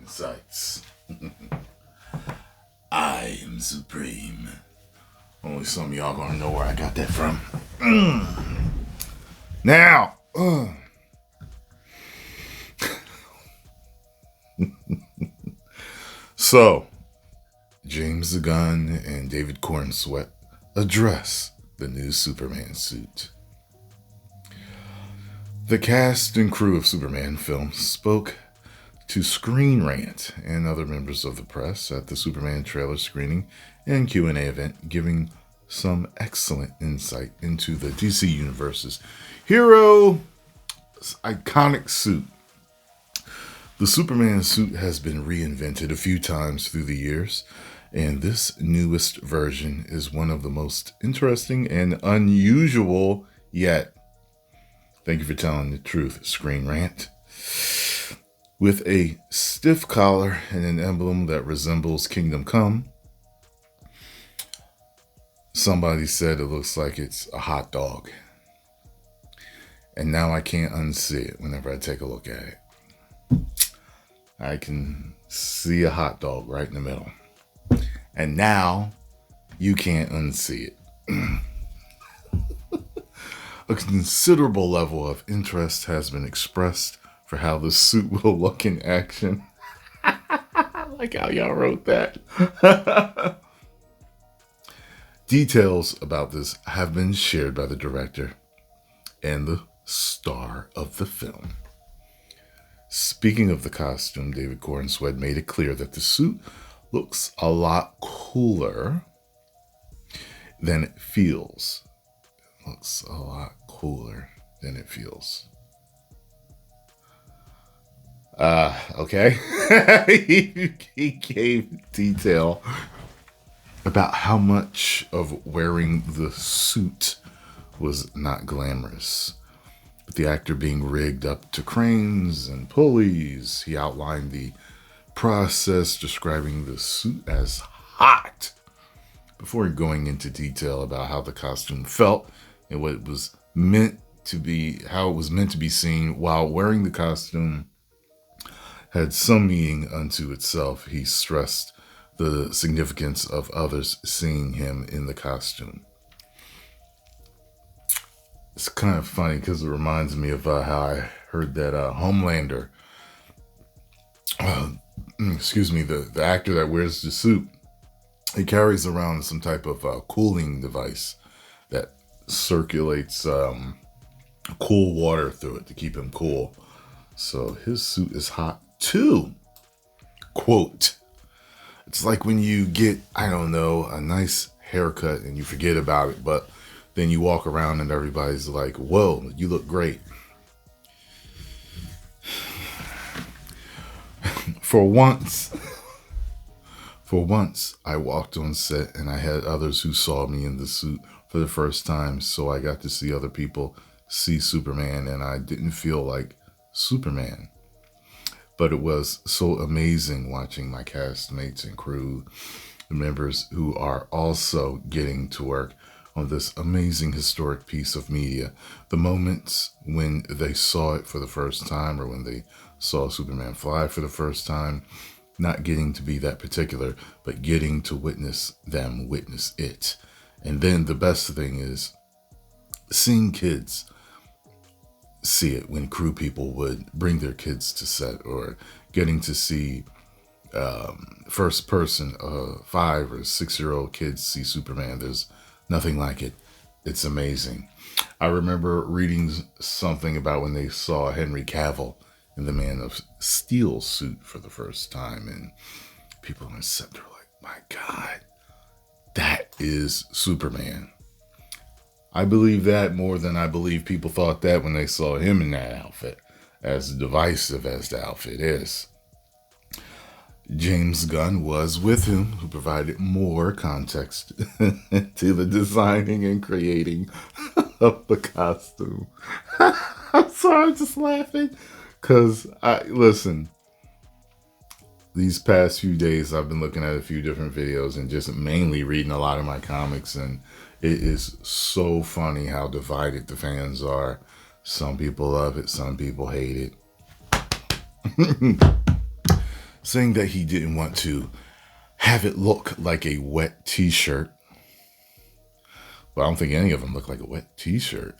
Sights. I am supreme. Only some of y'all gonna know where I got that from. Now, so James Gunn and David Cornsweet address the new Superman suit. The cast and crew of Superman films spoke to Screen Rant and other members of the press at the Superman trailer screening and Q&A event, giving some excellent insight into the DC Universe's hero iconic suit. The Superman suit has been reinvented a few times through the years, and this newest version is one of the most interesting and unusual yet. Thank you for telling the truth, Screen Rant. With a stiff collar and an emblem that resembles Kingdom Come, somebody said it looks like it's a hot dog. And now I can't unsee it whenever I take a look at it. I can see a hot dog right in the middle. And now you can't unsee it. A considerable level of interest has been expressed for how the suit will look in action. I like how y'all wrote that. Details about this have been shared by the director and the star of the film. Speaking of the costume, David Cornsweet made it clear that the suit looks a lot cooler than it feels. Looks a lot cooler than it feels. Okay. he gave detail about how much of wearing the suit was not glamorous. With the actor being rigged up to cranes and pulleys, he outlined the process, describing the suit as hot, before going into detail about how the costume felt and what it was meant to be, how it was meant to be seen while wearing the costume had some meaning unto itself. He stressed the significance of others seeing him in the costume. It's kind of funny because it reminds me of how I heard that Homelander, the actor that wears the suit, he carries around some type of cooling device that circulates cool water through it to keep him cool. So his suit is hot too. Quote, it's like when you get, I don't know, a nice haircut and you forget about it, but then you walk around and everybody's like, whoa, you look great. For once, I walked on set and I had others who saw me in the suit for the first time, so I got to see other people see Superman, and I didn't feel like Superman. But it was so amazing watching my castmates and crew, the members who are also getting to work on this amazing historic piece of media. The moments when they saw it for the first time, or when they saw Superman fly for the first time, not getting to be that particular, but getting to witness them witness it. And then the best thing is seeing kids see it when crew people would bring their kids to set, or getting to see first person 5 or 6-year-old kids see Superman. There's nothing like it. It's amazing. I remember reading something about when they saw Henry Cavill in the Man of Steel suit for the first time, and people on set were like, my God, that is Superman. I believe that more than I believe people thought that when they saw him in that outfit, as divisive as the outfit is. James Gunn was with him, who provided more context to the designing and creating of the costume. I'm sorry, I'm just laughing. Because, listen, these past few days I've been looking at a few different videos and just mainly reading a lot of my comics, and it is so funny how divided the fans are. Some people love it, some people hate it. saying that he didn't want to have it look like a wet t-shirt. But I don't think any of them look like a wet t-shirt.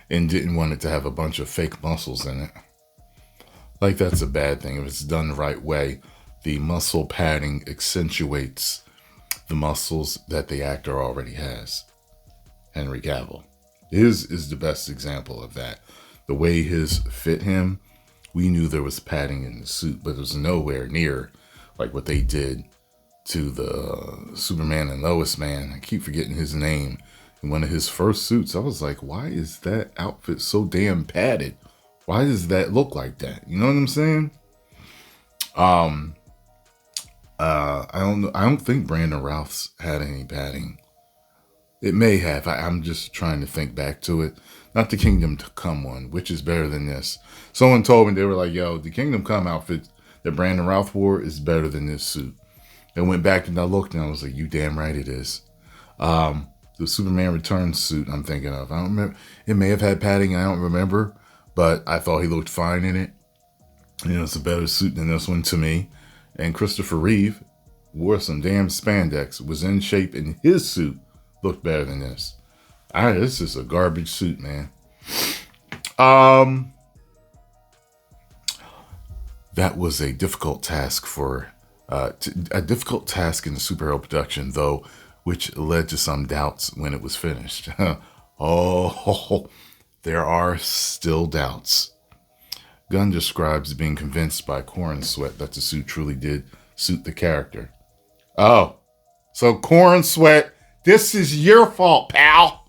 And didn't want it to have a bunch of fake muscles in it. Like, that's a bad thing. If it's done the right way, the muscle padding accentuates the muscles that the actor already has. Henry Cavill. His is the best example of that. The way his fit him, we knew there was padding in the suit, but it was nowhere near like what they did to the Superman and Lois man. I keep forgetting his name. In one of his first suits, I was like, why is that outfit so damn padded? Why does that look like that? You know what I'm saying? I don't think Brandon Routh's had any padding. It may have. I'm just trying to think back to it. Not the Kingdom Come one, which is better than this. Someone told me, they were like, yo, the Kingdom Come outfit that Brandon Routh wore is better than this suit. And went back and I looked and I was like, you damn right it is. The Superman Returns suit I'm thinking of, I don't remember. It may have had padding, I don't remember. But I thought he looked fine in it. You know, it's a better suit than this one to me. And Christopher Reeve wore some damn spandex, was in shape, and his suit looked better than this. This is a garbage suit, man. That was a difficult task a difficult task in the superhero production, though, which led to some doubts when it was finished. Oh, there are still doubts. Gunn describes being convinced by Corn Sweat that the suit truly did suit the character. Oh, so Corn Sweat, this is your fault, pal.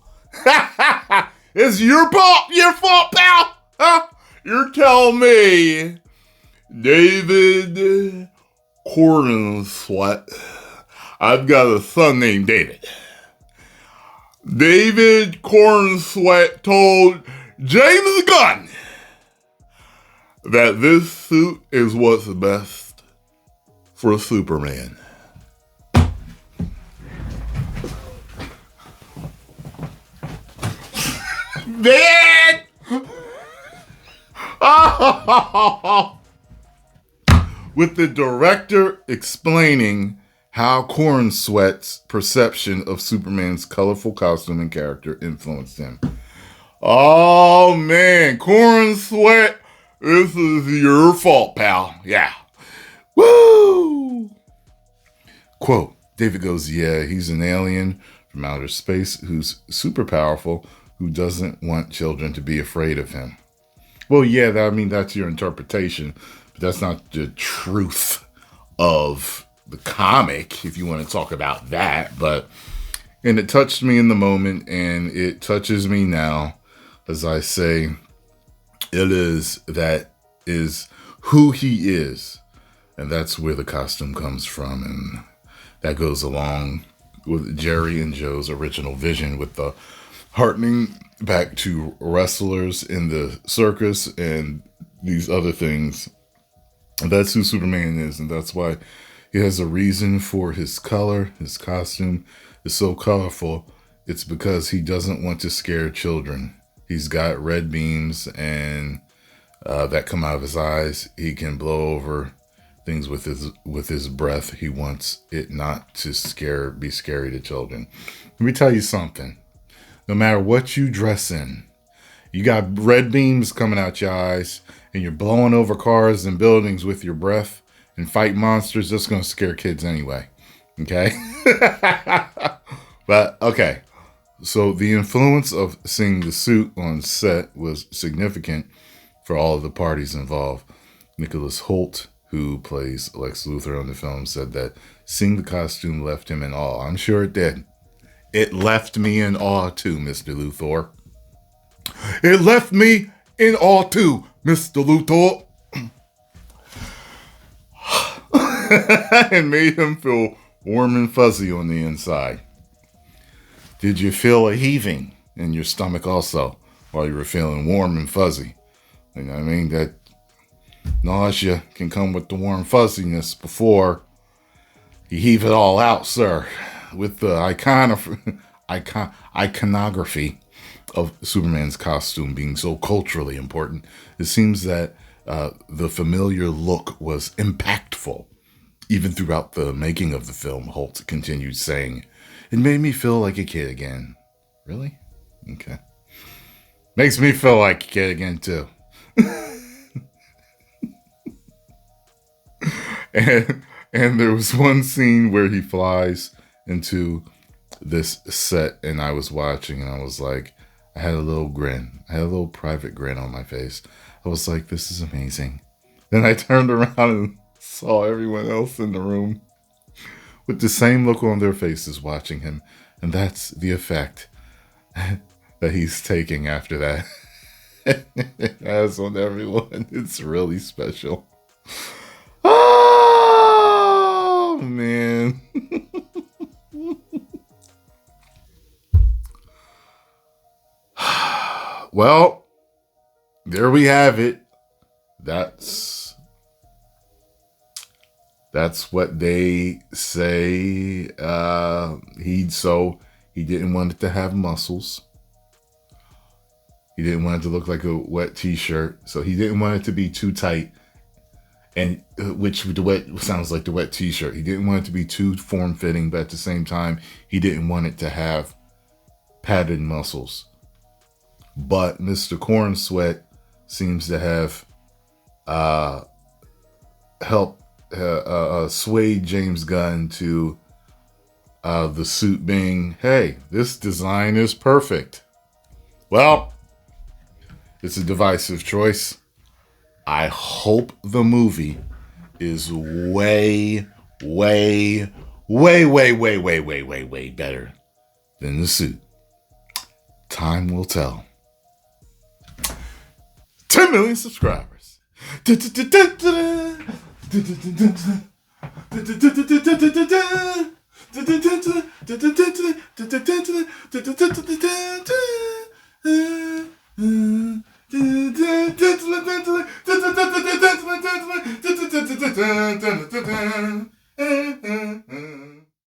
It's your fault, pal. Huh? You're telling me, David Corn Sweat. I've got a son named David. David Corn Sweat told James Gunn that this suit is what's best for Superman. Man! With the director explaining how Corn Sweat's perception of Superman's colorful costume and character influenced him. Oh, man. Corn Sweat, this is your fault, pal. Yeah. Woo! Quote, David goes, yeah, he's an alien from outer space who's super powerful, who doesn't want children to be afraid of him. Well, yeah, that's your interpretation, but that's not the truth of the comic, if you want to talk about that. And it touched me in the moment, and it touches me now. As I say, that is who he is. And that's where the costume comes from. And that goes along with Jerry and Joe's original vision with the hearkening back to wrestlers in the circus and these other things. And that's who Superman is. And that's why he has a reason for his color. His costume is so colorful. It's because he doesn't want to scare children. He's got red beams and that come out of his eyes. He can blow over things with his breath. He wants it not to be scary to children. Let me tell you something. No matter what you dress in, you got red beams coming out your eyes and you're blowing over cars and buildings with your breath and fight monsters, that's going to scare kids anyway. Okay? But, okay. So the influence of seeing the suit on set was significant for all of the parties involved. Nicholas Hoult, who plays Lex Luthor on the film, said that seeing the costume left him in awe. I'm sure it did. It left me in awe too, Mr. Luthor. It left me in awe too, Mr. Luthor. It made him feel warm and fuzzy on the inside. Did you feel a heaving in your stomach also while you were feeling warm and fuzzy? You know what I mean? That nausea can come with the warm fuzziness before you heave it all out, sir. With the iconography of Superman's costume being so culturally important, it seems that The familiar look was impactful. Even throughout the making of the film, Holt continued saying, "It made me feel like a kid again." Really? Okay. Makes me feel like a kid again, too. And there was one scene where he flies into this set, and I was watching, and I was like, I had a little grin. I had a little private grin on my face. I was like, this is amazing. Then I turned around and saw everyone else in the room with the same look on their faces watching him. And that's the effect that he's taking after that. It has on everyone. It's really special. Oh, man. Well, there we have it. That's what they say. He didn't want it to have muscles. He didn't want it to look like a wet t-shirt. So he didn't want it to be too tight, and which the wet sounds like the wet t-shirt. He didn't want it to be too form-fitting, but at the same time, he didn't want it to have padded muscles. But Mr. Corn Sweat seems to have helped sway James Gunn to the suit being, hey, this design is perfect. Well, it's a divisive choice. I hope the movie is way, way, way, way, way, way, way, way, way better than the suit. Time will tell. 10 million subscribers.